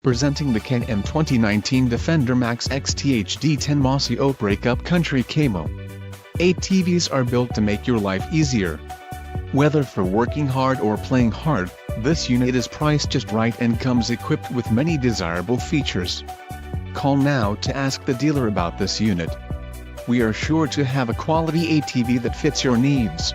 Presenting the Can-Am 2019 Defender Max XT HD10 Mossy Outbreak Upcountry Camo. ATVs are built to make your life easier. Whether for working hard or playing hard, this unit is priced just right and comes equipped with many desirable features. Call now to ask the dealer about this unit. We are sure to have a quality ATV that fits your needs.